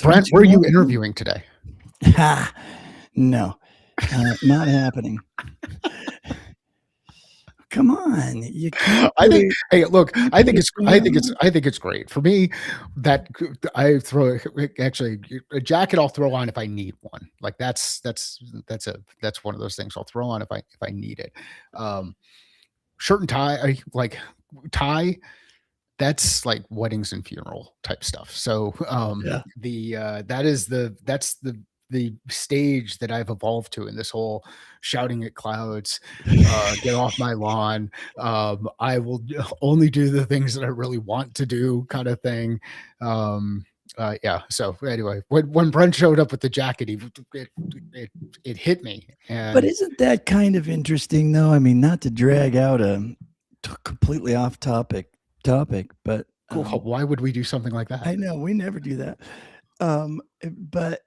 Brent, were you interviewing today? No, not happening. Come on, you can't. I think. Hey, look. I think it's great for me. That I throw actually a jacket. I'll throw on if I need one. Like that's one of those things I'll throw on if I need it. Shirt and tie, like tie. That's like weddings and funeral type stuff. So that's the stage that I've evolved to in this whole shouting at clouds, get off my lawn. I will only do the things that I really want to do, kind of thing. Yeah. So anyway, when Brent showed up with the jacket, it hit me. But isn't that kind of interesting, though? I mean, not to drag out a completely off topic, but why would we do something like that? I know we never do that. But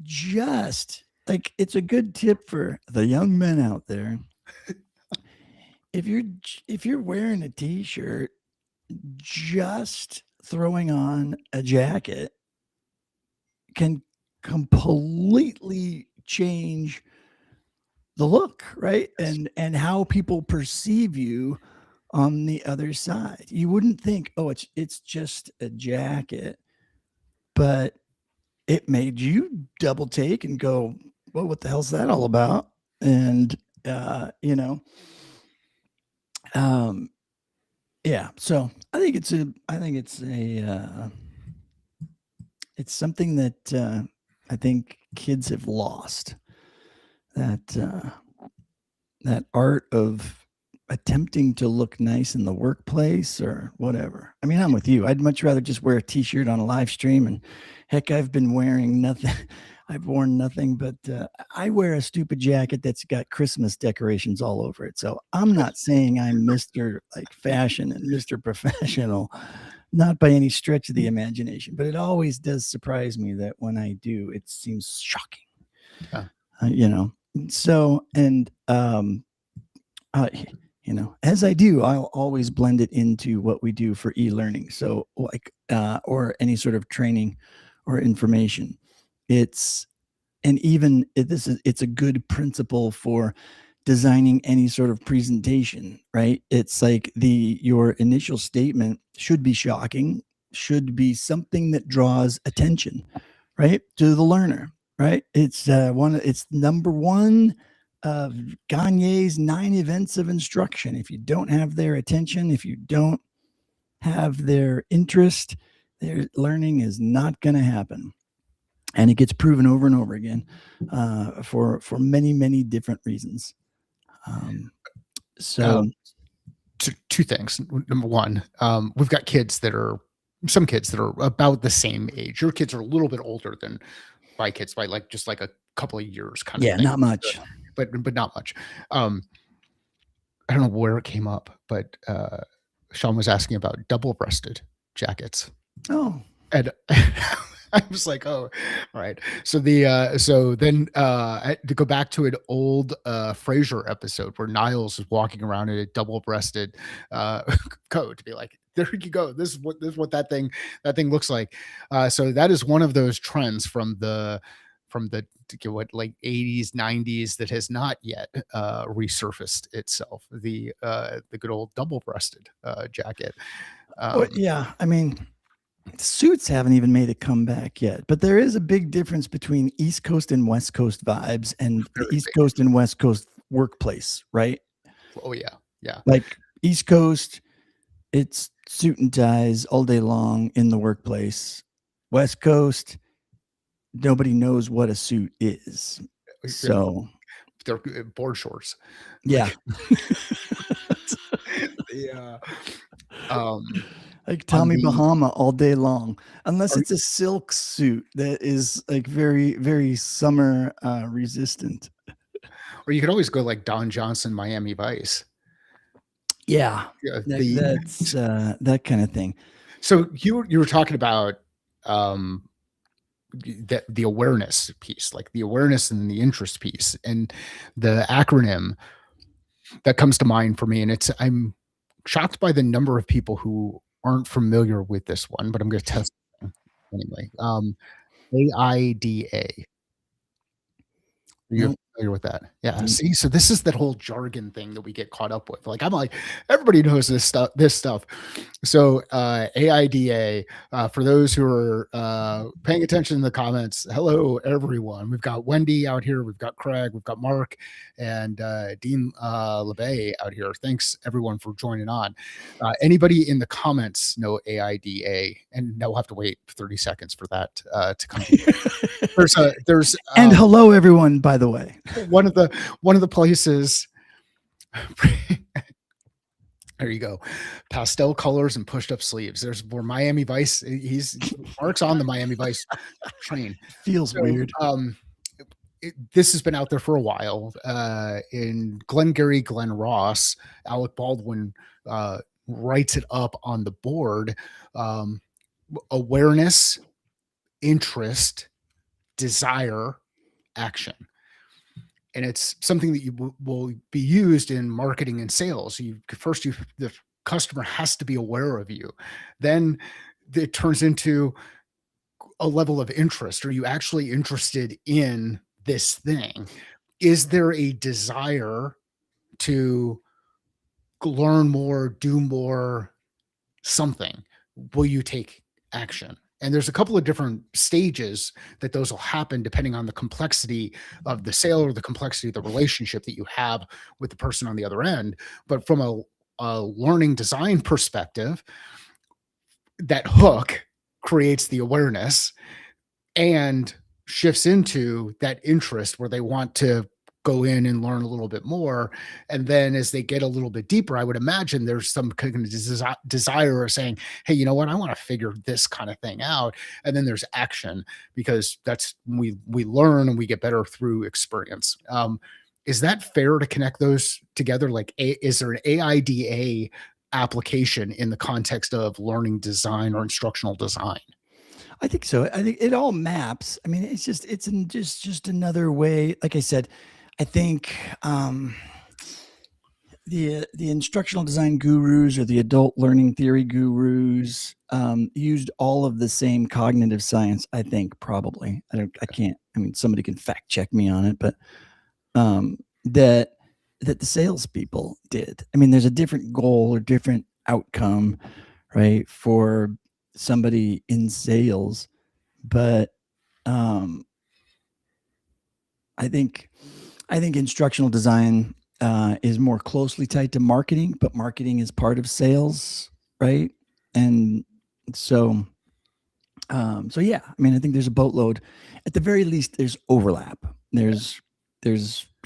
just like it's a good tip for the young men out there. If you're wearing a t-shirt, just throwing on a jacket can completely change the look, right? And how people perceive you on the other side. You wouldn't think, oh, it's just a jacket, but it made you double take and go, well, what the hell's that all about? And yeah. So I think it's something that I think kids have lost, that art of attempting to look nice in the workplace or whatever. I mean, I'm with you. I'd much rather just wear a t-shirt on a live stream, and heck, I've been wearing nothing. I've worn nothing, but I wear a stupid jacket that's got Christmas decorations all over it. So I'm not saying I'm Mr. like fashion and Mr. Professional, not by any stretch of the imagination, but it always does surprise me that when I do, it seems shocking. So, and, as I do, I'll always blend it into what we do for e-learning. So like, or any sort of training or information. It's a good principle for designing any sort of presentation, right? It's like your initial statement should be shocking, should be something that draws attention, right, to the learner, right? It's number one of Gagne's 9 events of instruction. If you don't have their attention, if you don't have their interest, their learning is not going to happen. And it gets proven over and over again for many, many different reasons. Two things. Number one, we've got some kids that are about the same age. Your kids are a little bit older than my kids by just like a couple of years, kind of thing. Not much, but not much. I don't know where it came up, but Sean was asking about double-breasted jackets. Oh, and I was like, oh, all right. So then to go back to an old Frasier episode where Niles is walking around in a double-breasted coat, to be like, there you go. This is what that thing looks like. So that is one of those trends from the like 80s, 90s that has not yet resurfaced itself. The good old double-breasted jacket. Yeah, I mean, suits haven't even made a comeback yet, but there is a big difference between East Coast and West Coast vibes and the East Coast and West Coast workplace, right? Oh yeah. Like East Coast, it's suit and ties all day long in the workplace. West Coast, nobody knows what a suit is. So they're board shorts. Yeah. Yeah. Like Tommy Bahama all day long, unless it's a silk suit that is like very, very summer resistant. Or you could always go like Don Johnson, Miami Vice. Yeah, that's that kind of thing. So you were talking about the awareness piece, like the awareness and the interest piece, and the acronym that comes to mind for me. And I'm shocked by the number of people who aren't familiar with this one, but I'm going to test it. anyway. AIDA. Are you No, familiar with that? Yeah, no. see, so this is that whole jargon thing that we get caught up with. Like, I'm like, everybody knows this stuff. So, AIDA, for those who are paying attention in the comments, hello, everyone. We've got Wendy out here, we've got Craig, we've got Mark, and Dean LeBay out here. Thanks, everyone, for joining on. Anybody in the comments know AIDA? And now we'll have to wait 30 seconds for that to come to you. There's And hello, everyone, by the way. one of the places. There you go. Pastel colors and pushed up sleeves. There's where Miami Vice. Mark's on the Miami Vice train. Feels So, weird. this has been out there for a while. In Glengarry Glen Ross, Alec Baldwin writes it up on the board. Awareness, interest, desire, action. And it's something that will be used in marketing and sales. The customer has to be aware of you. Then it turns into a level of interest. Are you actually interested in this thing? Is there a desire to learn more, do more, something? Will you take action? And there's a couple of different stages that those will happen depending on the complexity of the sale or the complexity of the relationship that you have with the person on the other end. But from a learning design perspective, that hook creates the awareness and shifts into that interest where they want to go in and learn a little bit more. And then as they get a little bit deeper, I would imagine there's some kind of desire of saying, hey, you know what, I want to figure this kind of thing out. And then there's action, because that's we learn and we get better through experience. Is that fair to connect those together? Like, is there an AIDA application in the context of learning design or instructional design? I think so. I think it all maps. I mean, it's just another way. Like I said, I think the instructional design gurus or the adult learning theory gurus used all of the same cognitive science. I think probably. I can't. I mean, somebody can fact check me on it, but that the salespeople did. I mean, there's a different goal or different outcome, right, for somebody in sales, but I think instructional design is more closely tied to marketing, but marketing is part of sales, right? And so yeah, I mean, I think there's a boatload. At the very least, there's overlap. There's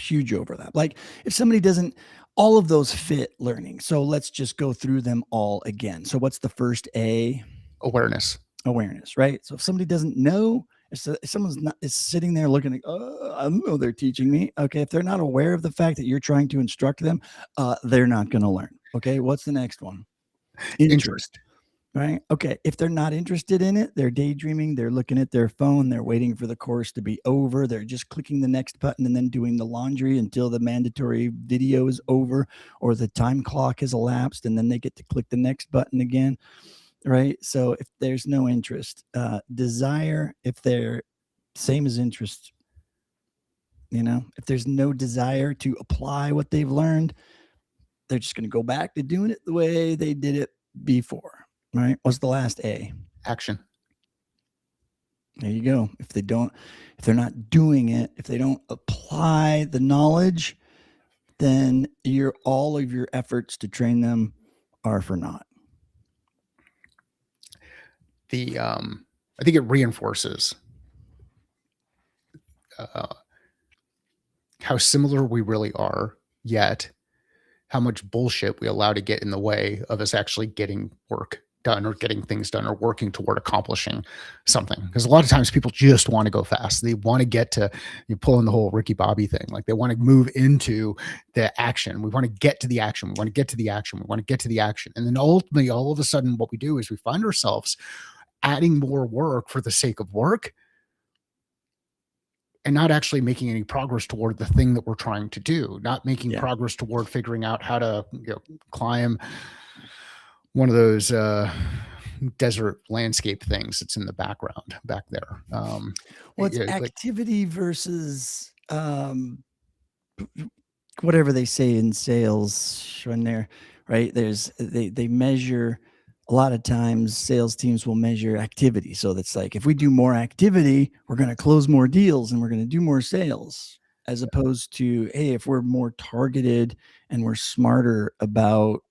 huge overlap. Like if somebody doesn't, all of those fit learning. So let's just go through them all again. So what's the first A? Awareness. Awareness, right? So if somebody doesn't know, if someone's not is sitting there looking like, I don't know, they're teaching me. Okay, if they're not aware of the fact that you're trying to instruct them, they're not going to learn. Okay, what's the next one? Interest. Right. Okay. If they're not interested in it, they're daydreaming, they're looking at their phone, they're waiting for the course to be over, they're just clicking the next button and then doing the laundry until the mandatory video is over or the time clock has elapsed, and then they get to click the next button again. Right. So if there's no interest, desire, if they're same as interest, if there's no desire to apply what they've learned, they're just going to go back to doing it the way they did it before. Right. What's the last A? Action. There you go. If they're not doing it, if they don't apply the knowledge, then all of your efforts to train them are for naught. I think it reinforces how similar we really are, yet how much bullshit we allow to get in the way of us actually getting work done or getting things done or working toward accomplishing something. Because a lot of times people just want to go fast. They want to get to, you pull in the whole Ricky Bobby thing. Like they want to move into the action. We want to get to the action. We want to get to the action. We want to get to the action. And then ultimately, all of a sudden, what we do is we find ourselves adding more work for the sake of work and not actually making any progress toward the thing that we're trying to do, not making progress toward figuring out how to climb one of those desert landscape things that's in the background back there. Well, it's Like activity versus whatever they say in sales when they're right. They measure a lot of times sales teams will measure activity. So that's like if we do more activity, we're going to close more deals and we're going to do more sales, as opposed to, hey, if we're more targeted and we're smarter about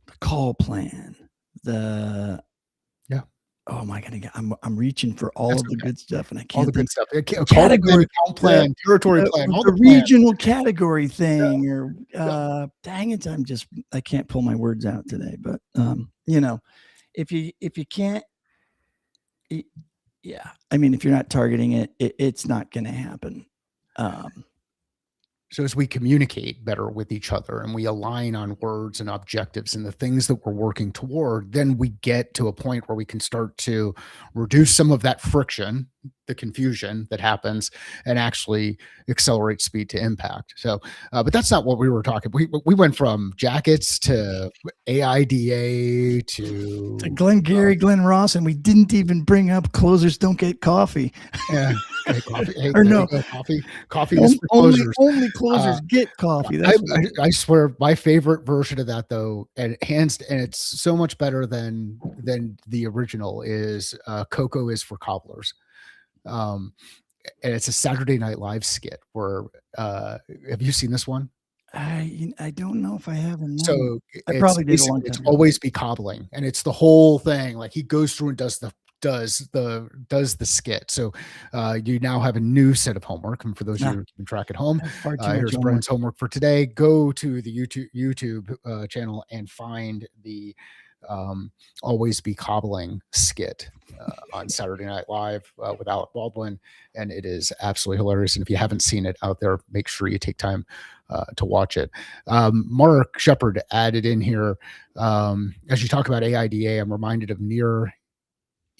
the call plan, the yeah, oh my god, I'm reaching for all that's of the okay. good stuff and I All the can't good think. stuff. The Call plan, category, account plan, territory plan, all the the plans. regional category thing, or Yeah. dang it, I can't pull my words out today. But if you can't, yeah, I mean, if you're not targeting it's not going to happen. So as we communicate better with each other and we align on words and objectives and the things that we're working toward, then we get to a point where we can start to reduce some of that friction, the confusion that happens, and actually accelerate speed to impact. So, but that's not what we were talking. We went from jackets to AIDA To to Glengarry Glen Ross, and we didn't even bring up closers don't get coffee. yeah, okay, coffee. Hey, Or there you no, go. Coffee is for only closers. closers Uh, get coffee. I, That's what I I swear my favorite version of that though, and it's so much better than the original is Cocoa is for cobblers. Um, and it's a Saturday Night Live skit where have you seen this one? I don't know if I have or not. So I it's probably did a long basically it's time ago. always be cobbling, and it's the whole thing. Like he goes through and does the skit. So you now have a new set of homework, and for those of you who are keeping track at home, I have far too much here's homework. Brent's homework for today. Go to the YouTube channel and find the always be cobbling skit on Saturday Night Live with Alec Baldwin, and it is absolutely hilarious. And if you haven't seen it out there, make sure you take time to watch it. Mark Shepard added in here as you talk about AIDA, I'm reminded of Nir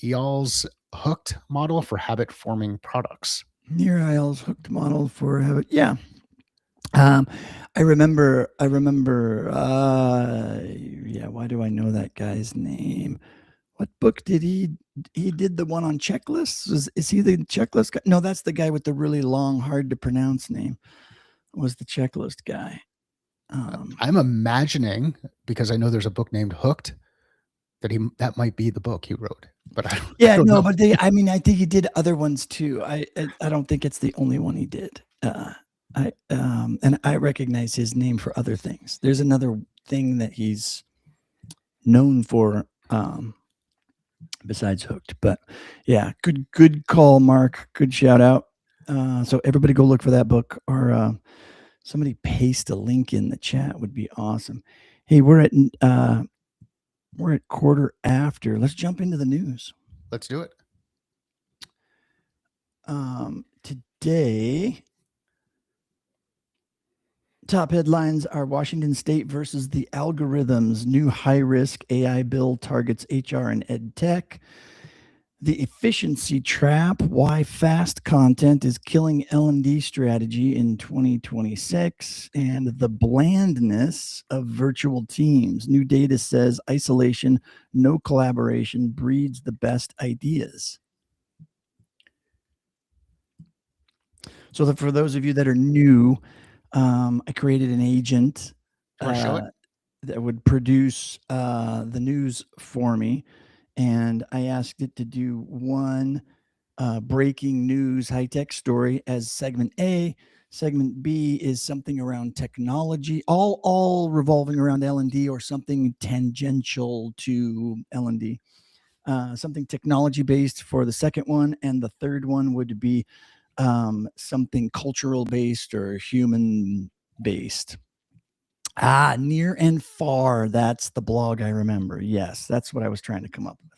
Eyal's hooked model for habit forming products. Nir Eyal's hooked model for habit. Yeah. I remember, yeah, why do I know that guy's name? What book did he did the one on checklists? Is he the checklist guy? No, that's the guy with the really long, hard to pronounce name, was the checklist guy. I'm imagining, because I know there's a book named Hooked, that might be the book he wrote, but I don't know. But I think he did other ones too. I don't think it's the only one he did. And I recognize his name for other things. There's another thing that he's known for besides Hooked. But yeah, good call, Mark. Good shout out. So everybody go look for that book, or somebody paste a link in the chat would be awesome. Hey, we're at quarter after. Let's jump into the news. Let's do it. Today, top headlines are Washington State versus the algorithms. New high-risk AI bill targets HR and ed tech. The efficiency trap, why fast content is killing L&D strategy in 2026, and the blandness of virtual teams. New data says isolation, no collaboration breeds the best ideas. So for those of you that are new, I created an agent that would produce the news for me. And I asked it to do one breaking news high-tech story as segment A. Segment B is something around technology, all revolving around L&D or something tangential to L&D. Something technology-based for the second one, and the third one would be something cultural-based or human-based. Near and far. That's the blog I remember. Yes, that's what I was trying to come up with.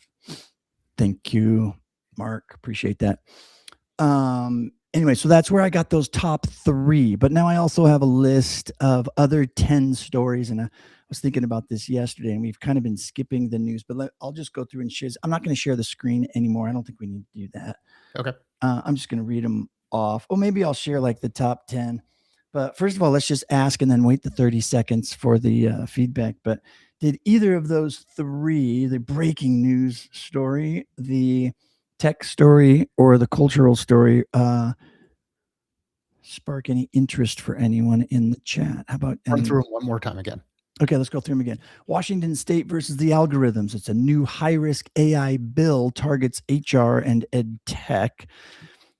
Thank you, Mark. Appreciate that. Anyway, so that's where I got those top 3. But now I also have a list of other 10 stories. And I was thinking about this yesterday, and we've kind of been skipping the news. But I'll just go through and share. I'm not going to share the screen anymore. I don't think we need to do that. Okay. I'm just going to read them off. Or maybe I'll share like the top 10. But first of all, let's just ask and then wait the 30 seconds for the feedback. But Did either of those three, the breaking news story, the tech story, or the cultural story, spark any interest for anyone in the chat? How about Run any? through them one more time again. Okay, let's go through them again. Washington State versus the algorithms. It's a new high-risk AI bill targets HR and ed tech.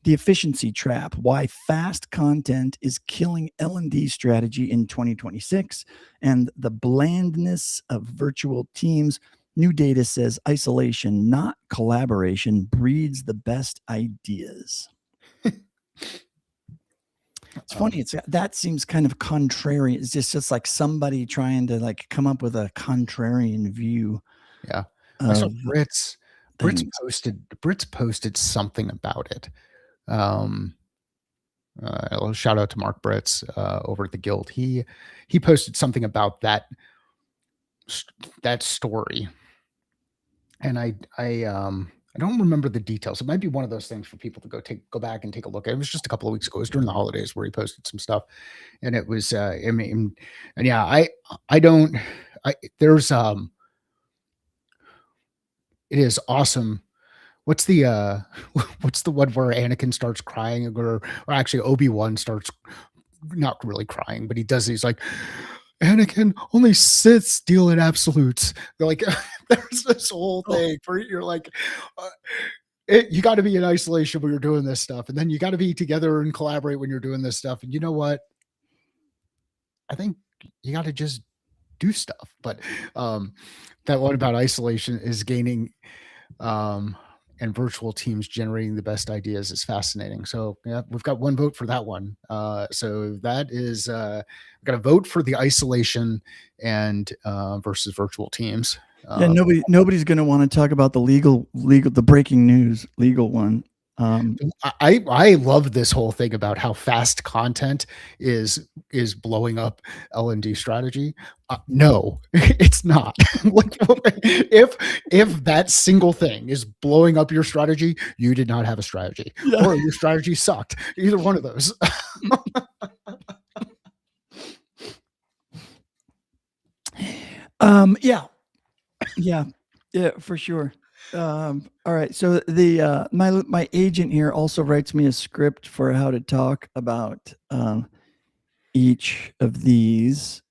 The efficiency trap, why fast content is killing L&D strategy in 2026, and the blandness of virtual teams. New data says isolation, not collaboration, breeds the best ideas. It's funny. That seems kind of contrary. It's just like somebody trying to like come up with a contrarian view. Yeah, I saw Brits things. posted something about it. Shout out to Mark Brits over at the Guild. He posted something about that story, and I don't remember the details. It might be one of those things for people to go back and take a look at. It was just a couple of weeks ago. It was during the holidays where he posted some stuff, and it was I mean, and yeah, I don't. There's it is awesome. What's the what's the one where Anakin starts crying, or actually Obi-Wan starts not really crying, but he's like, Anakin, only Siths deal in absolutes. They're like, there's this whole thing where you're like, you got to be in isolation when you're doing this stuff, and then you got to be together and collaborate when you're doing this stuff. And you know what? I think you got to just do stuff. But that one about isolation is gaining and virtual teams generating the best ideas is fascinating. So yeah, we've got one vote for that one. So that is we've got a vote for the isolation and versus virtual teams. Yeah, nobody's going to want to talk about the breaking news legal one. I love this whole thing about how fast content is blowing up L&D strategy. No, it's not. Like, if that single thing is blowing up your strategy, you did not have a strategy, or your strategy sucked. Either one of those. Yeah, for sure. All right. So the my agent here also writes me a script for how to talk about each of these.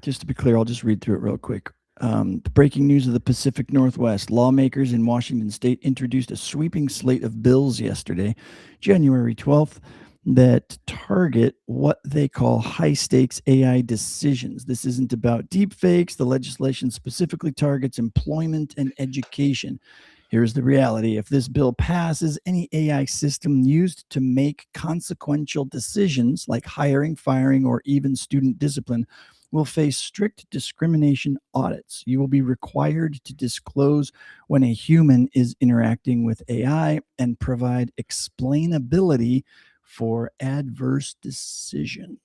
Just to be clear, I'll just read through it real quick. The breaking news of the Pacific Northwest. Lawmakers in Washington state introduced a sweeping slate of bills yesterday, January 12th, that target what they call high-stakes AI decisions. This isn't about deepfakes. The legislation specifically targets employment and education. Here's the reality. If this bill passes, any AI system used to make consequential decisions like hiring, firing, or even student discipline will face strict discrimination audits. You will be required to disclose when a human is interacting with AI and provide explainability for adverse decisions.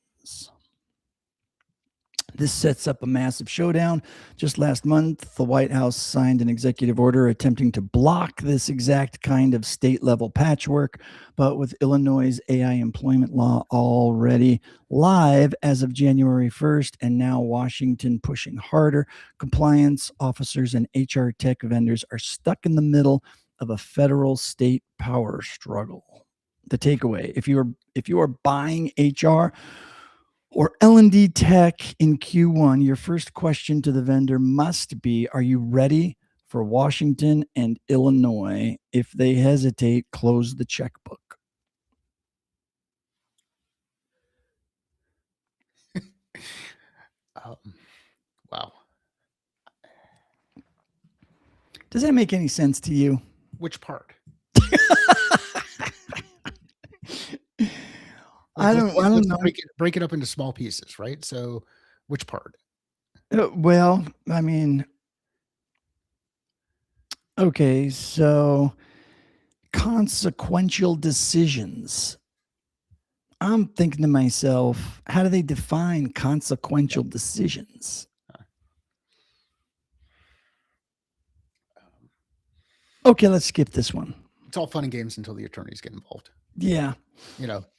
This sets up a massive showdown. Just last month, the White House signed an executive order attempting to block this exact kind of state-level patchwork, but with Illinois' AI employment law already live as of January 1st, and now Washington pushing harder, compliance officers and HR tech vendors are stuck in the middle of a federal-state power struggle. The takeaway: if you are buying HR or L&D tech in Q1, your first question to the vendor must be, are you ready for Washington and Illinois? If they hesitate, close the checkbook. Wow. Does that make any sense to you? Which part? I don't know. Break it up into small pieces, right? So which part? Well, I mean, okay, so consequential decisions. I'm thinking to myself, how do they define consequential decisions? Okay, let's skip this one. It's all fun and games until the attorneys get involved. Yeah.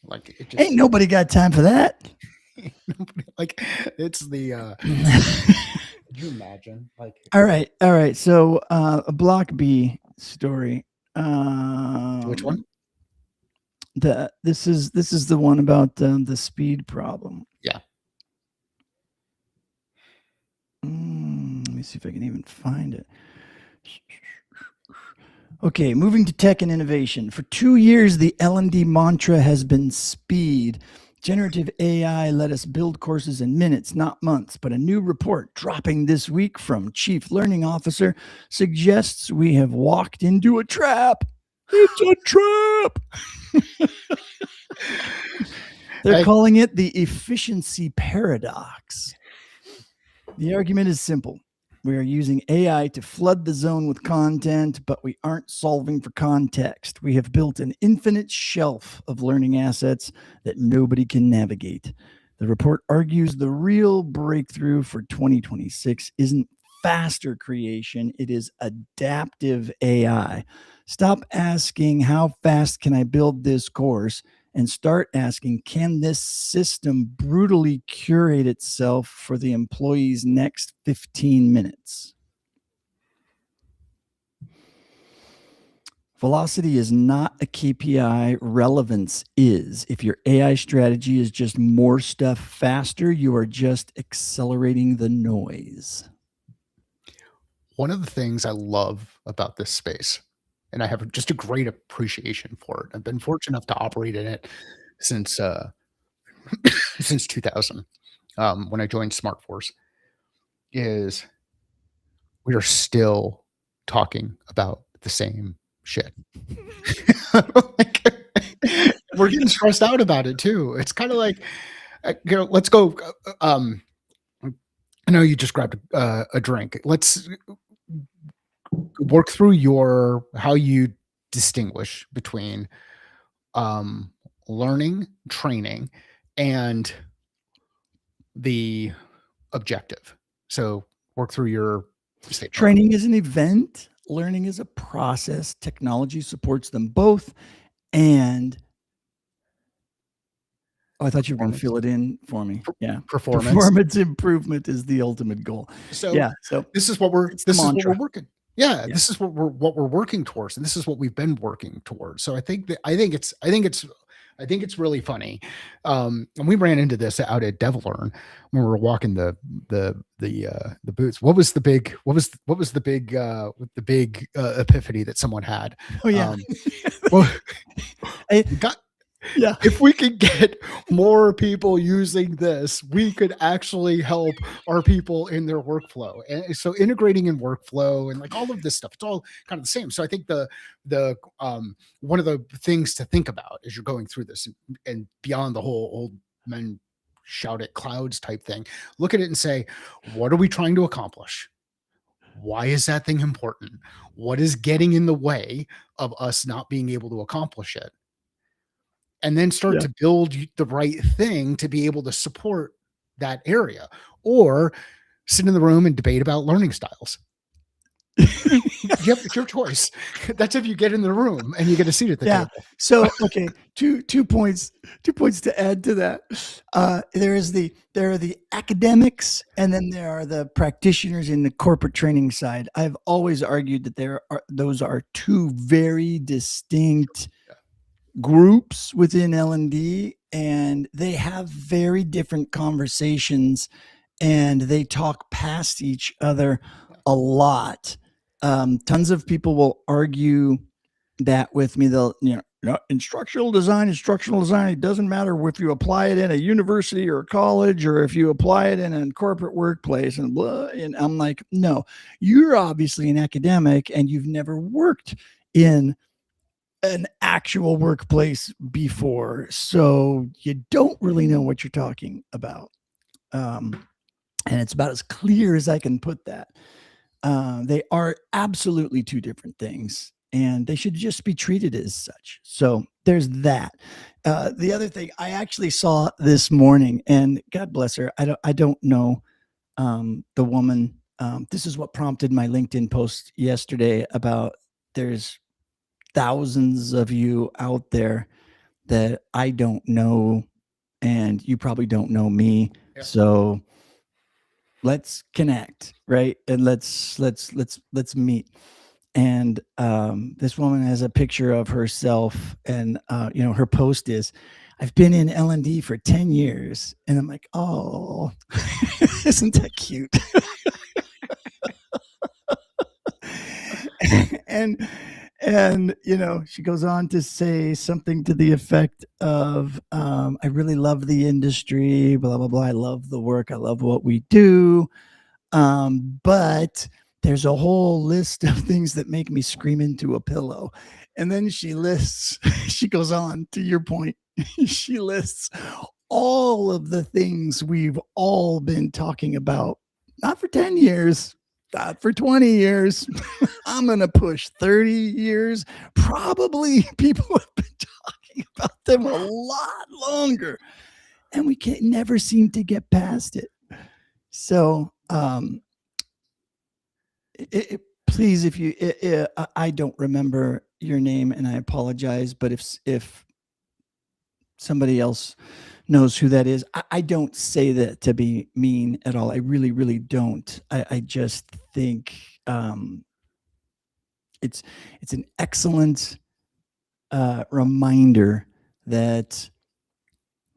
Like it just ain't nobody got time for that. Like it's the could you imagine? Like All right. So a block B story. which one? This is the one about the speed problem. Yeah. Let me see if I can even find it. Okay, moving to tech and innovation. For 2 years, the L&D mantra has been speed. Generative AI let us build courses in minutes, not months. But a new report dropping this week from Chief Learning Officer suggests we have walked into a trap. It's a trap. They're calling it the efficiency paradox. The argument is simple. We are using AI to flood the zone with content, but we aren't solving for context. We have built an infinite shelf of learning assets that nobody can navigate. The report argues the real breakthrough for 2026 isn't faster creation, it is adaptive AI. Stop asking, how fast can I build this course? And start asking, can this system brutally curate itself for the employee's next 15 minutes? Velocity is not a KPI, relevance is. If your AI strategy is just more stuff faster, you are just accelerating the noise. One of the things I love about this space, and I have just a great appreciation for it. I've been fortunate enough to operate in it since since 2000, when I joined SmartForce, is we are still talking about the same shit. Like, we're getting stressed out about it too. It's kind of like, let's go. I know you just grabbed a drink. Let's work through how you distinguish between learning, training, and the objective. So work through your statement. Training is an event, learning is a process. Technology supports them both. And I thought you were going to fill it in for me. Yeah. Performance improvement is the ultimate goal. So yeah. So this is what we're working. Yeah, this is what we're working towards, and this is what we've been working towards. So I think it's really funny. And we ran into this out at DevLearn when we were walking the booths. What was the big epiphany that someone had? Oh yeah. If we could get more people using this, we could actually help our people in their workflow. And so integrating in workflow and like all of this stuff, it's all kind of the same. So I think the one of the things to think about as you're going through this and beyond the whole old men shout at clouds type thing, look at it and say, what are we trying to accomplish? Why is that thing important? What is getting in the way of us not being able to accomplish it? And then start to build the right thing to be able to support that area, or sit in the room and debate about learning styles. It's your choice. That's if you get in the room and you get a seat at the table. So, okay, two points to add to that. There are the academics, and then there are the practitioners in the corporate training side. I've always argued that those are two very distinct groups within L&D, and they have very different conversations, and they talk past each other a lot. Tons of people will argue that with me. They'll, instructional design. It doesn't matter if you apply it in a university or a college, or if you apply it in a corporate workplace, and blah. And I'm like, no, you're obviously an academic and you've never worked in an actual workplace before, so you don't really know what you're talking about. And it's about as clear as I can put that. They are absolutely two different things, and they should just be treated as such. So there's that. The other thing I actually saw this morning, and God bless her, I don't know the woman. This is what prompted my LinkedIn post yesterday about there's thousands of you out there that I don't know and you probably don't know me. Yeah. So let's connect, right? And let's meet. And this woman has a picture of herself, and her post is, "I've been in L&D for 10 years." And I'm like, oh, isn't that cute? and she goes on to say something to the effect of, "I really love the industry, blah blah blah. I love the work. I love what we do. But there's a whole list of things that make me scream into a pillow." And then she lists, she goes on to your point, she lists all of the things we've all been talking about, not for 10 years, not for 20 years. I'm going to push 30 years. Probably people have been talking about them a lot longer, and we can't never seem to get past it. So, please, if you, I don't remember your name, and I apologize, but if somebody else knows who that is, I don't say that to be mean at all. I really, really don't. I just think it's an excellent reminder that,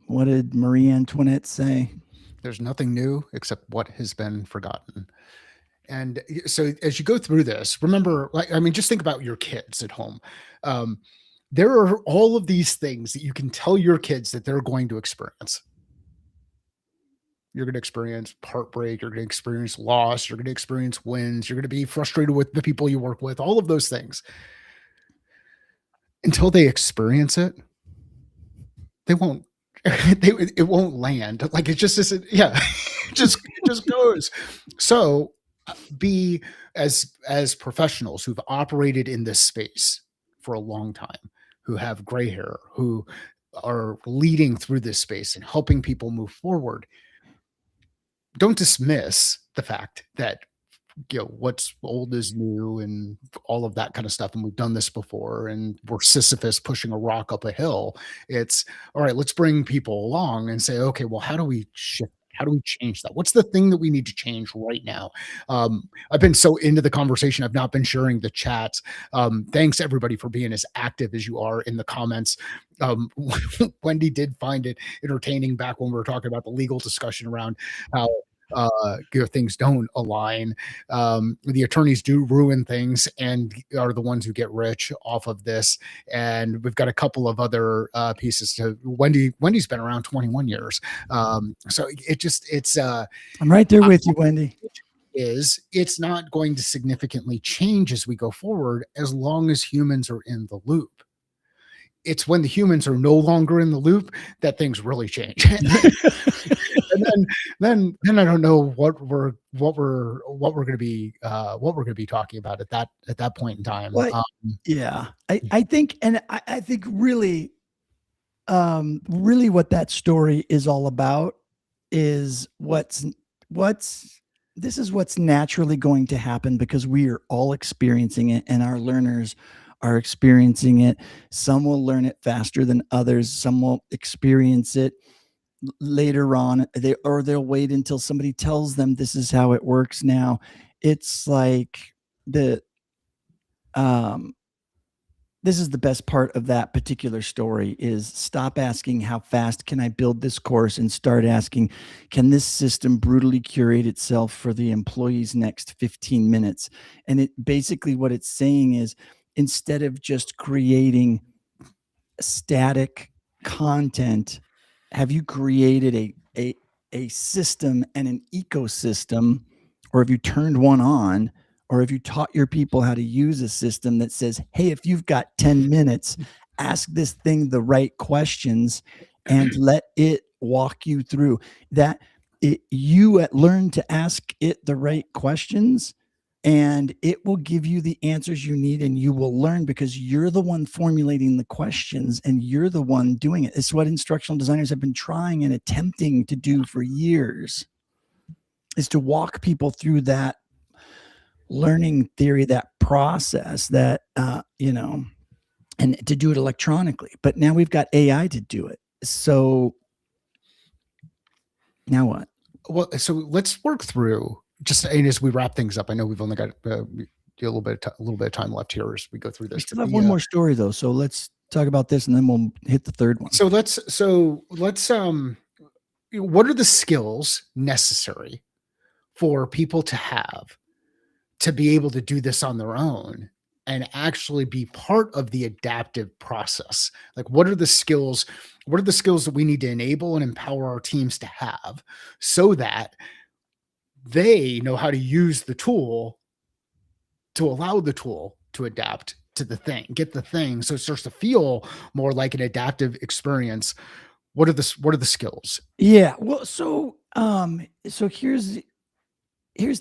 what did Marie Antoinette say? There's nothing new except what has been forgotten. And so as you go through this, remember, like, I mean, just think about your kids at home. Um, there are all of these things that you can tell your kids that they're going to experience. You're going to experience heartbreak. You're going to experience loss. You're going to experience wins. You're going to be frustrated with the people you work with, all of those things. Until they experience it, they won't, it won't land. Like, it just isn't. Yeah. It just goes. So be, as professionals who've operated in this space for a long time, who have gray hair, who are leading through this space and helping people move forward, don't dismiss the fact that, what's old is new and all of that kind of stuff. And we've done this before, and we're Sisyphus pushing a rock up a hill. It's all right. Let's bring people along and say, okay, well, how do we shift? How do we change that? What's the thing that we need to change right now? I've been so into the conversation. I've not been sharing the chats. Thanks everybody for being as active as you are in the comments. Wendy did find it entertaining back when we were talking about the legal discussion around how things don't align. The attorneys do ruin things and are the ones who get rich off of this. And we've got a couple of other pieces to Wendy's been around 21 years. So I'm right there with you, Wendy. It's not going to significantly change as we go forward, as long as humans are in the loop. It's when the humans are no longer in the loop that things really change. And then I don't know what we're going to be talking about at that point in time. Well, yeah, I think, and I think really, really what that story is all about is what's this is what's naturally going to happen, because we are all experiencing it, and our learners are experiencing it. Some will learn it faster than others. Some will experience it later on. They'll wait until somebody tells them this is how it works now. It's like the this is the best part of that particular story, is stop asking how fast can I build this course, and start asking, can this system brutally curate itself for the employee's next 15 minutes? And it basically, what it's saying is, instead of just creating static content, have you created a system and an ecosystem, or have you turned one on, or have you taught your people how to use a system that says, hey, if you've got 10 minutes, ask this thing the right questions and let it walk you through that. You learn to ask it the right questions, and it will give you the answers you need, and you will learn, because you're the one formulating the questions and you're the one doing it. It's what instructional designers have been trying and attempting to do for years, is to walk people through that learning theory, that process, that and to do it electronically. But now we've got AI to do it. So Now what? Well, so let's work through just, and as we wrap things up, I know we've only got a little bit of time left here as we go through We this, still but have one more story though, so let's talk about this and then we'll hit the third one. so let's what are the skills necessary for people to have to be able to do this on their own and actually be part of the adaptive process? Like, what are the skills that we need to enable and empower our teams to have so that they know how to use the tool to allow the tool to adapt to the thing, get the thing, so it starts to feel more like an adaptive experience. What are the skills? Yeah. Well, so here's the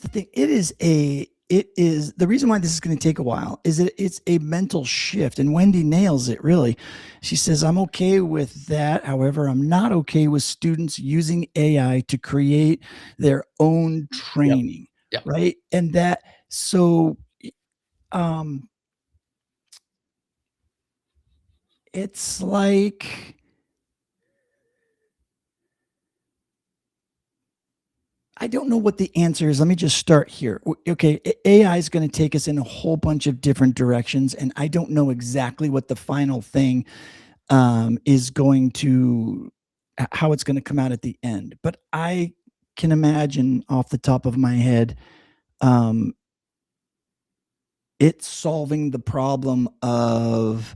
thing. It is the reason why this is going to take a while is that it's a mental shift, and Wendy nails it really. She says, I'm okay with that. However, I'm not okay with students using AI to create their own Yep. training. Yep. Right. And that, so, um, it's like, I don't know what the answer is. Let me just start here. Okay, AI is going to take us in a whole bunch of different directions, and I don't know exactly what the final thing is going to, how it's going to come out at the end. But I can imagine off the top of my head, um, it's solving the problem of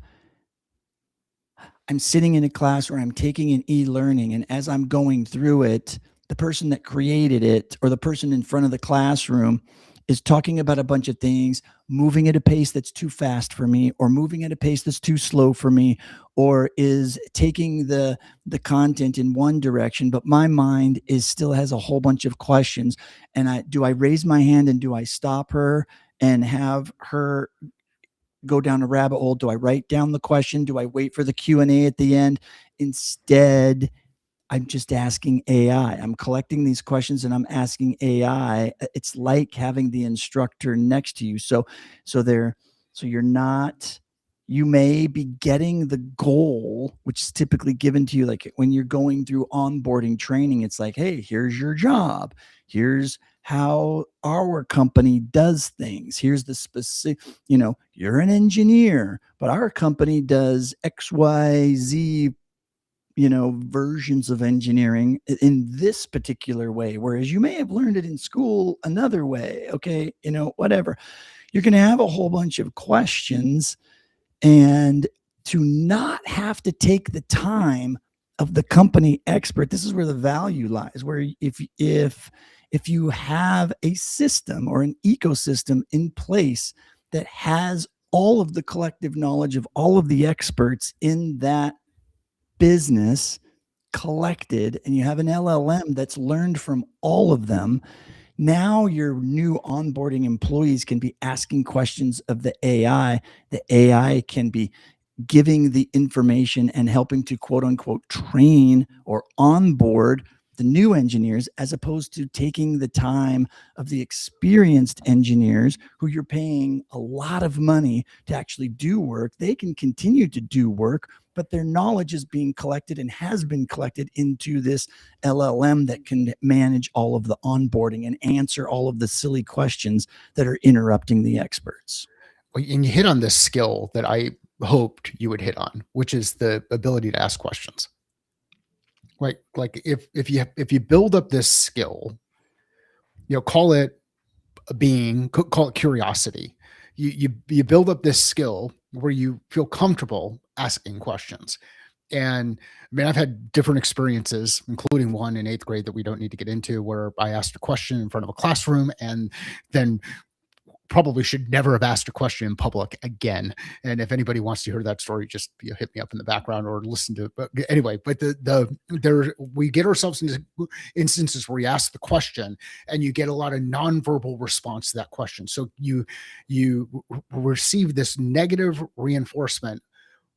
I'm sitting in a class or I'm taking an e-learning, and as I'm going through it, the person that created it or the person in front of the classroom is talking about a bunch of things, moving at a pace that's too fast for me, or moving at a pace that's too slow for me, or is taking the content in one direction, but my mind is still has a whole bunch of questions. And I raise my hand and do I stop her and have her go down a rabbit hole? Do I write down the question? Do I wait for the Q&A at the end? Instead, I'm just asking AI. I'm collecting these questions and I'm asking AI. It's like having the instructor next to you. So you're not, you may be getting the goal, which is typically given to you. Like when you're going through onboarding training, it's like, hey, here's your job. Here's how our company does things. Here's the specific, you're an engineer, but our company does XYZ, versions of engineering in this particular way, whereas you may have learned it in school another way. Okay. Whatever. You're going to have a whole bunch of questions, and to not have to take the time of the company expert, this is where the value lies, where if you have a system or an ecosystem in place that has all of the collective knowledge of all of the experts in that business collected, and you have an LLM that's learned from all of them, now your new onboarding employees can be asking questions of the AI. The AI can be giving the information and helping to quote unquote train or onboard the new engineers, as opposed to taking the time of the experienced engineers who you're paying a lot of money to actually do work. They can continue to do work, but their knowledge is being collected and has been collected into this LLM that can manage all of the onboarding and answer all of the silly questions that are interrupting the experts. And you hit on this skill that I hoped you would hit on, which is the ability to ask questions. Like if you build up this skill, call it call it curiosity. You build up this skill where you feel comfortable asking questions. And I mean, I've had different experiences, including one in eighth grade that we don't need to get into, where I asked a question in front of a classroom and then probably should never have asked a question in public again. And if anybody wants to hear that story, just hit me up in the background or listen to it. But anyway, but we get ourselves into instances where you ask the question and you get a lot of nonverbal response to that question. So you receive this negative reinforcement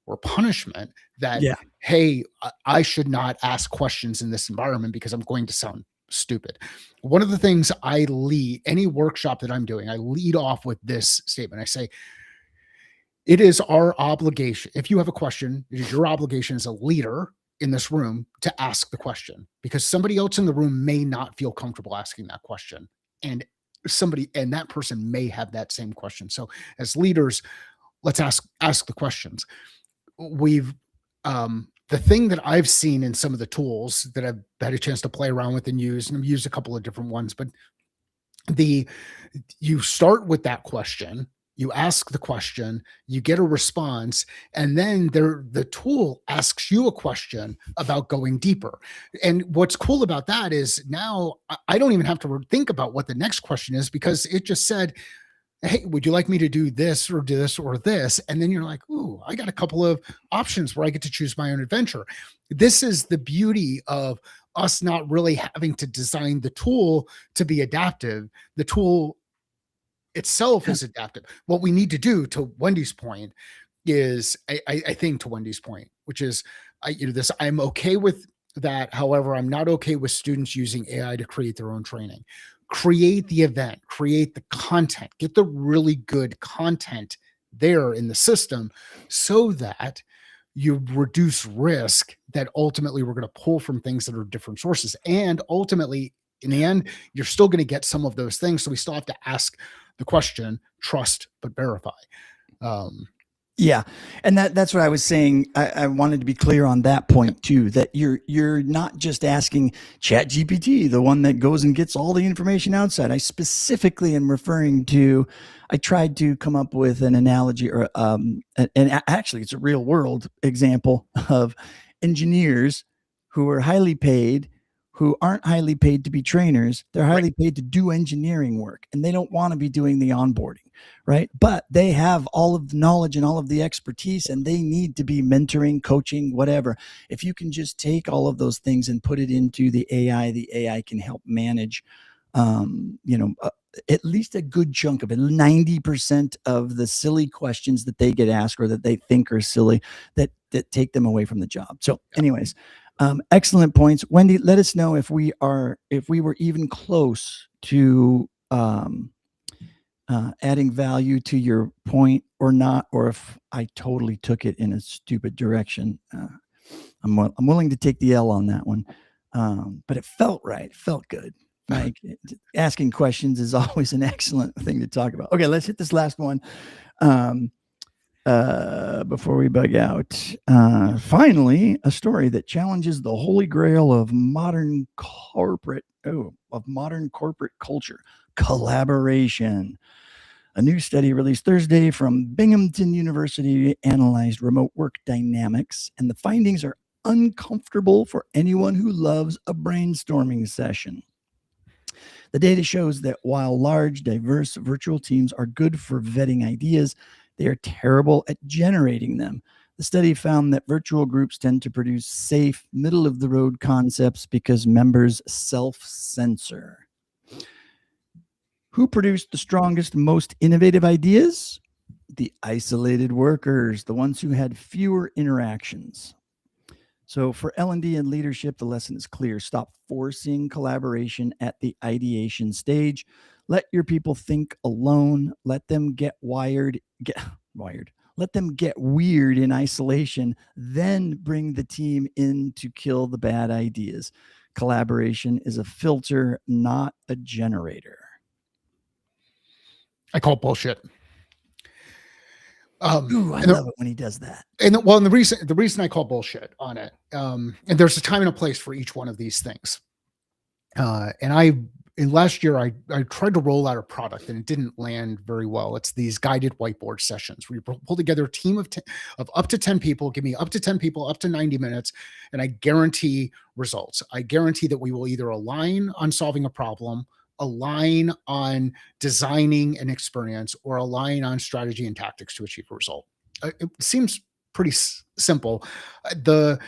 or punishment that, Yeah. hey, I should not ask questions in this environment because I'm going to sound stupid. One of the things I lead any workshop that I'm doing, I lead off with this statement. I say, it is our obligation. If you have a question, it is your obligation as a leader in this room to ask the question, because somebody else in the room may not feel comfortable asking that question. And that person may have that same question. So as leaders, let's ask the questions. We've The thing that I've seen in some of the tools that I've had a chance to play around with and use, and I've used a couple of different ones, but the you start with that question, you ask the question, you get a response, and then the tool asks you a question about going deeper. And what's cool about that is now I don't even have to think about what the next question is, because it just said, hey, would you like me to do this or do this or this? And then you're like, ooh, I got a couple of options where I get to choose my own adventure. This is the beauty of us not really having to design the tool to be adaptive. The tool itself is adaptive. What we need to do, to Wendy's point, is I think, to Wendy's point, which is I'm okay with that. However, I'm not okay with students using AI to create their own training. Create the event, create the content, get the really good content there in the system, so that you reduce risk that ultimately we're going to pull from things that are different sources. And ultimately, in the end, you're still going to get some of those things. So we still have to ask the question, trust but verify. Yeah, and that's what I was saying. I wanted to be clear on that point too. That you're not just asking ChatGPT, the one that goes and gets all the information outside. I specifically am referring to. I tried to come up with an analogy, or and actually, it's a real world example of engineers who are highly paid, who aren't highly paid to be trainers. They're highly paid to do engineering work, and they don't want to be doing the onboarding. Right. But they have all of the knowledge and all of the expertise, and they need to be mentoring, coaching, whatever. If you can just take all of those things and put it into the AI can help manage, at least a good chunk of it, 90% of the silly questions that they get asked or that they think are silly, that take them away from the job. So anyways, excellent points. Wendy, let us know if we were even close to, adding value to your point or not, or if I totally took it in a stupid direction. I'm willing to take the L on that one, but it felt right. It felt good. Like, asking questions is always an excellent thing to talk about. Okay, let's hit this last one before we bug out. Finally, a story that challenges the holy grail of modern corporate culture: collaboration. A new study released Thursday from Binghamton University analyzed remote work dynamics, and the findings are uncomfortable for anyone who loves a brainstorming session. The data shows that while large, diverse virtual teams are good for vetting ideas, they are terrible at generating them. The study found that virtual groups tend to produce safe, middle-of-the-road concepts because members self-censor. Who produced the strongest, most innovative ideas? The isolated workers, the ones who had fewer interactions. So for L&D and leadership, the lesson is clear. Stop forcing collaboration at the ideation stage. Let your people think alone. Let them get wired. Let them get weird in isolation. Then bring the team in to kill the bad ideas. Collaboration is a filter, not a generator. I call bullshit. Ooh, I love it when he does that. And the reason I call bullshit on it, and there's a time and a place for each one of these things. And last year I tried to roll out a product and it didn't land very well. It's these guided whiteboard sessions where you pull together a team of up to 10 people, give me up to 10 people, up to 90 minutes, and I guarantee results. I guarantee that we will either align on solving a problem, align on designing an experience, or align on strategy and tactics to achieve a result. It seems pretty simple. The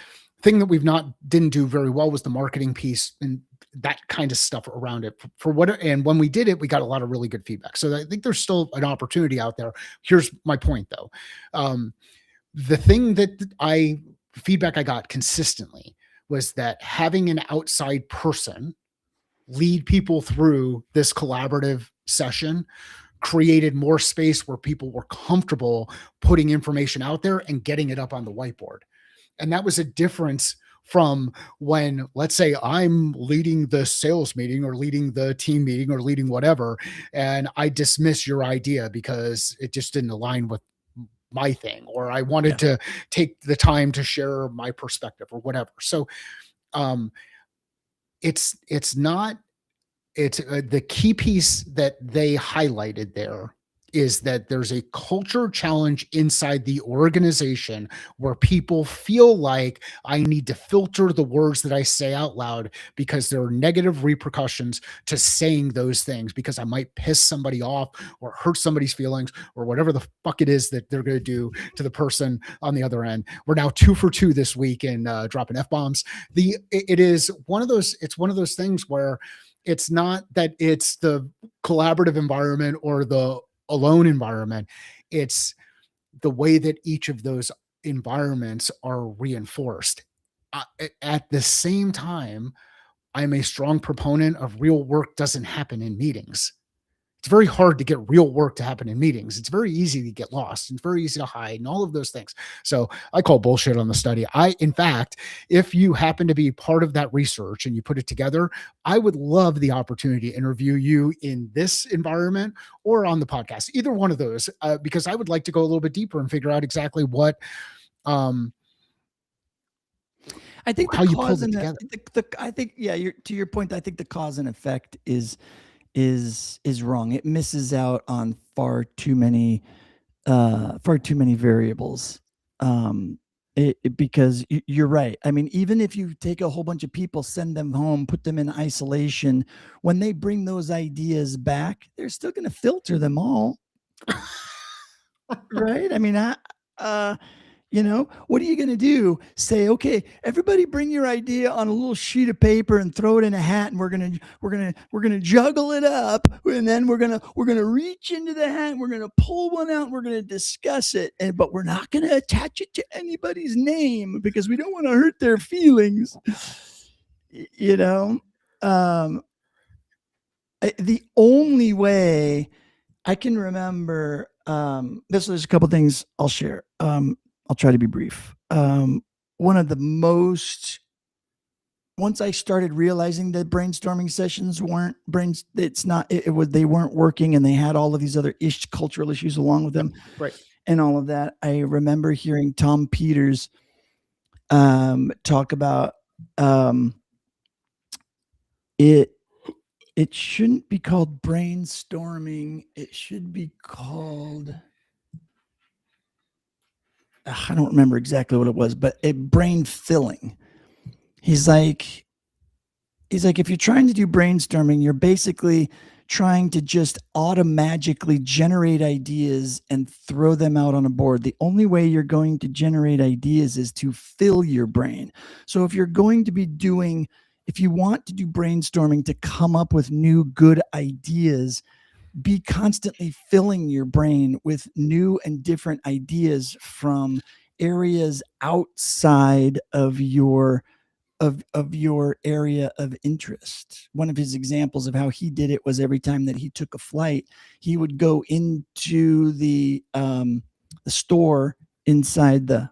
thing that didn't do very well was the marketing piece and that kind of stuff around it. And when we did it, we got a lot of really good feedback. So I think there's still an opportunity out there. Here's my point, though. The thing feedback I got consistently was that having an outside person lead people through this collaborative session created more space where people were comfortable putting information out there and getting it up on the whiteboard. And that was a difference from when, let's say, I'm leading the sales meeting or leading the team meeting or leading whatever, and I dismiss your idea because it just didn't align with my thing, or I wanted to take the time to share my perspective or whatever. So um, it's not it's the key piece that they highlighted there is that there's a culture challenge inside the organization where people feel like I need to filter the words that I say out loud because there are negative repercussions to saying those things because I might piss somebody off or hurt somebody's feelings or whatever the fuck it is that they're going to do to the person on the other end. We're now 2 for 2 this week in dropping F bombs. It is one of those, it's one of those things where it's not that it's the collaborative environment or the alone environment. It's the way that each of those environments are reinforced. At the same time, I'm a strong proponent of real work doesn't happen in meetings. It's very hard to get real work to happen in meetings. It's very easy to get lost. It's very easy to hide and all of those things. So I call bullshit on the study. In fact, if you happen to be part of that research and you put it together, I would love the opportunity to interview you in this environment or on the podcast, either one of those, because I would like to go a little bit deeper and figure out exactly what, I think how you pulled it together. I think, yeah, to your point, I think the cause and effect is wrong. It misses out on far too many variables. Because you're right. I mean, even if you take a whole bunch of people, send them home, put them in isolation, when they bring those ideas back, they're still going to filter them all. Right? I mean, what are you going to do? Say, okay, everybody bring your idea on a little sheet of paper and throw it in a hat, and we're going to juggle it up, and then we're going to reach into the hat, and we're going to pull one out, and we're going to discuss it, but we're not going to attach it to anybody's name because we don't want to hurt their feelings. The only way I can remember, there's a couple things I'll share. I'll try to be brief. One of the most, once I started realizing that brainstorming sessions weren't they weren't working, and they had all of these other cultural issues along with them, Right. and all of that. I remember hearing Tom Peters talk about it shouldn't be called brainstorming. It should be called, I don't remember exactly what it was, but brain filling. He's like, if you're trying to do brainstorming, you're basically trying to just automatically generate ideas and throw them out on a board. The only way you're going to generate ideas is to fill your brain. So if you want to do brainstorming to come up with new good ideas, be constantly filling your brain with new and different ideas from areas outside of your area of interest. One of his examples of how he did it was every time that he took a flight, he would go into the store inside the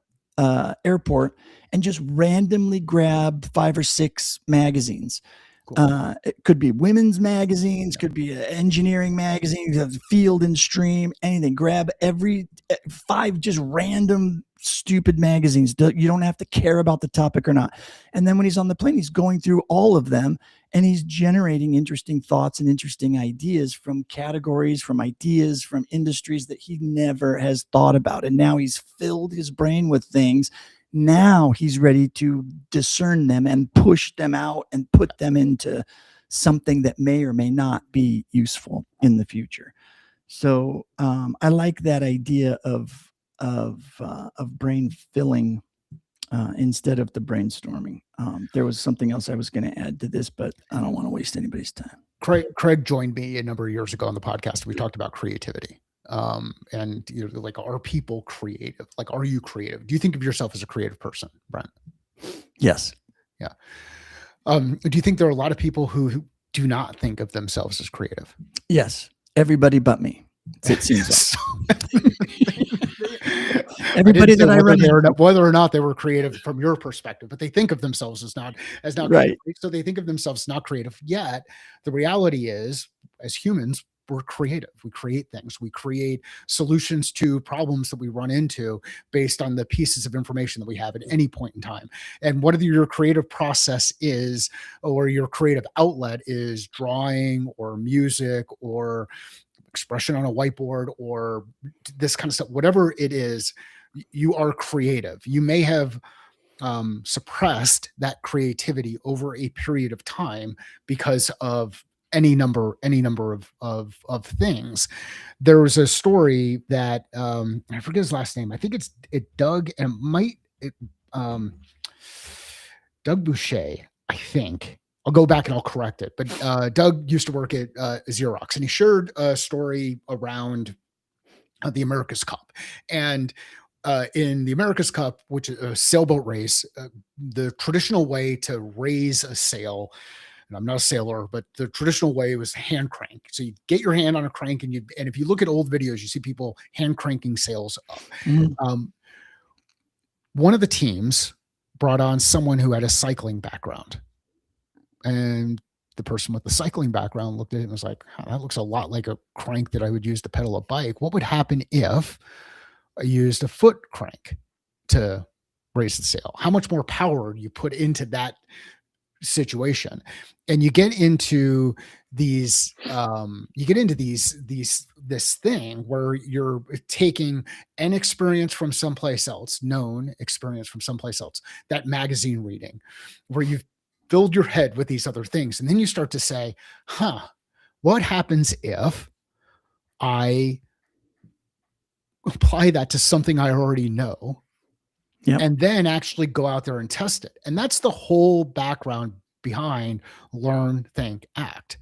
airport and just randomly grab 5 or 6 magazines. Cool. It could be women's magazines, could be engineering magazines, Field and Stream, anything. Grab 5 just random stupid magazines. You don't have to care about the topic or not. And then when he's on the plane, he's going through all of them, and he's generating interesting thoughts and interesting ideas from categories, from ideas, from industries that he never has thought about. And now he's filled his brain with things. Now he's ready to discern them and push them out and put them into something that may or may not be useful in the future. So I like that idea of brain filling instead of the brainstorming. There was something else I was going to add to this, but I don't want to waste anybody's time. Craig joined me a number of years ago on the podcast. We talked about creativity. And like, are people creative? Like, are you creative? Do you think of yourself as a creative person, Brent? Yes. Yeah. Do you think there are a lot of people who do not think of themselves as creative? Yes. Everybody but me. It seems like. I didn't Everybody say that I run into, whether or not they were creative from your perspective, but they think of themselves as not creative. right? So they think of themselves not creative. Yet the reality is, as humans, we're creative. We create things. We create solutions to problems that we run into based on the pieces of information that we have at any point in time. And whether your creative process is, or your creative outlet is drawing or music or expression on a whiteboard or this kind of stuff, whatever it is, you are creative. You may have suppressed that creativity over a period of time because of any number of things. There was a story that I forget his last name. I think it's Doug, and um, Doug Boucher, I think. I'll go back and I'll correct it. But Doug used to work at Xerox, and he shared a story around the America's Cup. And in the America's Cup, which is a sailboat race, the traditional way to raise a sail, and I'm not a sailor, but the traditional way was hand crank. So you get your hand on a crank, and if you look at old videos, you see people hand cranking sails up. Mhm. One of the teams brought on someone who had a cycling background, and the person with the cycling background looked at it and was like, "Huh, that looks a lot like a crank that I would use to pedal a bike. What would happen if I used a foot crank to raise the sail? How much more power you put into that situation?" And you get into this thing where you're taking an experience from someplace else, known experience from someplace else, that magazine reading, where you've filled your head with these other things, and then you start to say, what happens if I apply that to something I already know, Yep. and then actually go out there and test it? And that's the whole background behind learn, think, act.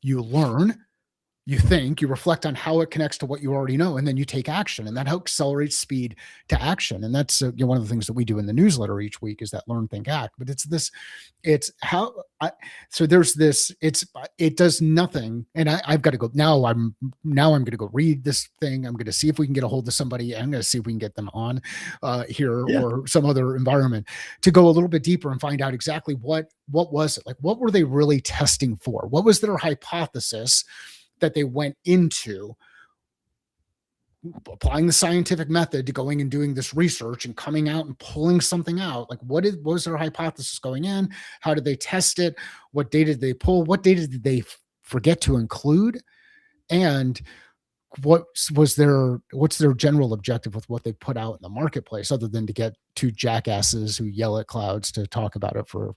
You learn, you think, you reflect on how it connects to what you already know, and then you take action, and that accelerates speed to action. And that's one of the things that we do in the newsletter each week is that learn, think, act. But it's how so there's this, it does nothing. And I've got to go now. I'm going to go read this thing. I'm going to see if we can get a hold of somebody. I'm going to see if we can get them on here Yeah. or some other environment to go a little bit deeper and find out exactly what was it like. What were they really testing for? What was their hypothesis that they went into applying the scientific method to going and doing this research and coming out and pulling something out? Like, what was their hypothesis going in? How did they test it? What data did they pull? What data did they forget to include? And what's their general objective with what they put out in the marketplace, other than to get two jackasses who yell at clouds to talk about it for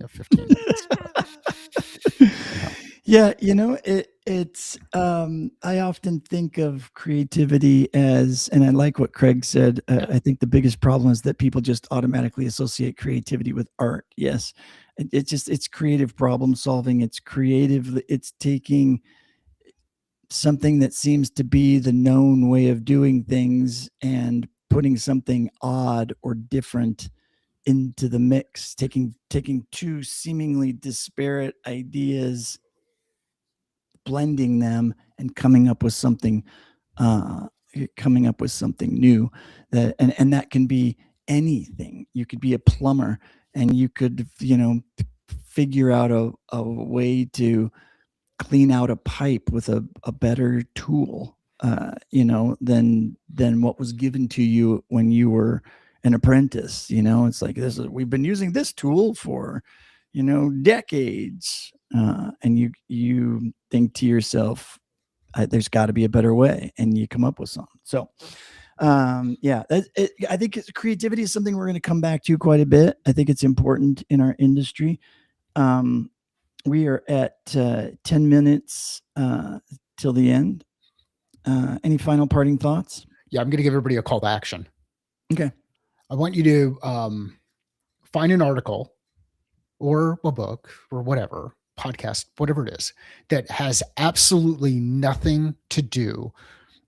15 minutes? Yeah, it's I often think of creativity as, and I like what Craig said. I think the biggest problem is that people just automatically associate creativity with art. Yes, it's creative problem solving. It's creative. It's taking something that seems to be the known way of doing things and putting something odd or different into the mix, taking two seemingly disparate ideas, blending them, and uh, coming up with something new. And that can be anything. You could be a plumber, and you could figure out a way to clean out a pipe with a better tool, than what was given to you when you were an apprentice. It's like, we've been using this tool for decades, and you think to yourself, there's got to be a better way, and you come up with something. So I think creativity is something we're going to come back to quite a bit. I think it's important in our industry. We are at 10 minutes till the end. Any final parting thoughts? Yeah, I'm going to give everybody a call to action. Okay. I want you to find an article or a book or whatever, podcast, whatever it is, that has absolutely nothing to do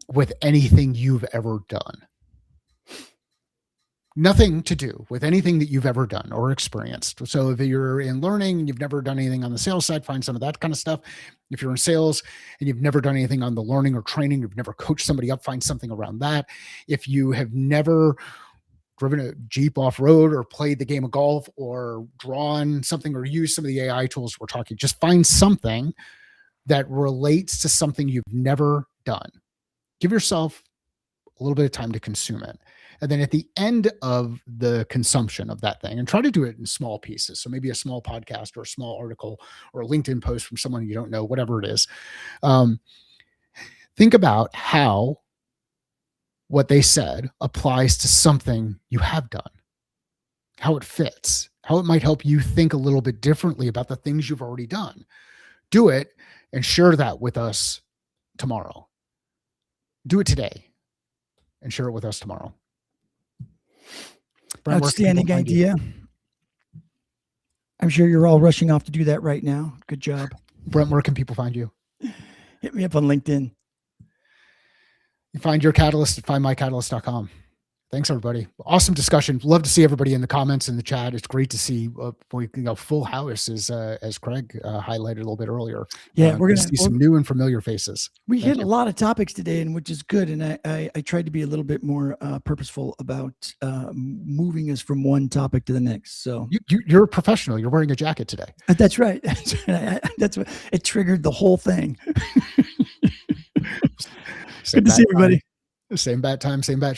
with anything you've ever done. nothing to do with anything that you've ever done or experienced. So if you're in learning and you've never done anything on the sales side, find some of that kind of stuff. If you're in sales and you've never done anything on the learning or training, you've never coached somebody up, find something around that. If you have never driven a Jeep off road or played the game of golf or drawn something or used some of the AI tools we're talking, just find something that relates to something you've never done. Give yourself a little bit of time to consume it. And then at the end of the consumption of that thing, and try to do it in small pieces. So maybe a small podcast or a small article or a LinkedIn post from someone you don't know, whatever it is. Think about how what they said applies to something you have done, how it fits, how it might help you think a little bit differently about the things you've already done. Do it and share that with us tomorrow. Do it today and share it with us tomorrow. Brent, outstanding idea. I'm sure you're all rushing off to do that right now. Good job. Brent, where can people find you? Hit me up on LinkedIn. You find your catalyst at findmycatalyst.com. Thanks, everybody. Awesome discussion. Love to see everybody in the comments in the chat. It's great to see full house as Craig highlighted a little bit earlier. Yeah, we're gonna see some new and familiar faces. We hit a lot of topics today, and which is good. And I tried to be a little bit more purposeful about moving us from one topic to the next. So you're a professional. You're wearing a jacket today. That's right. That's what it triggered the whole thing. Good to see everybody. Same bat time, same bat.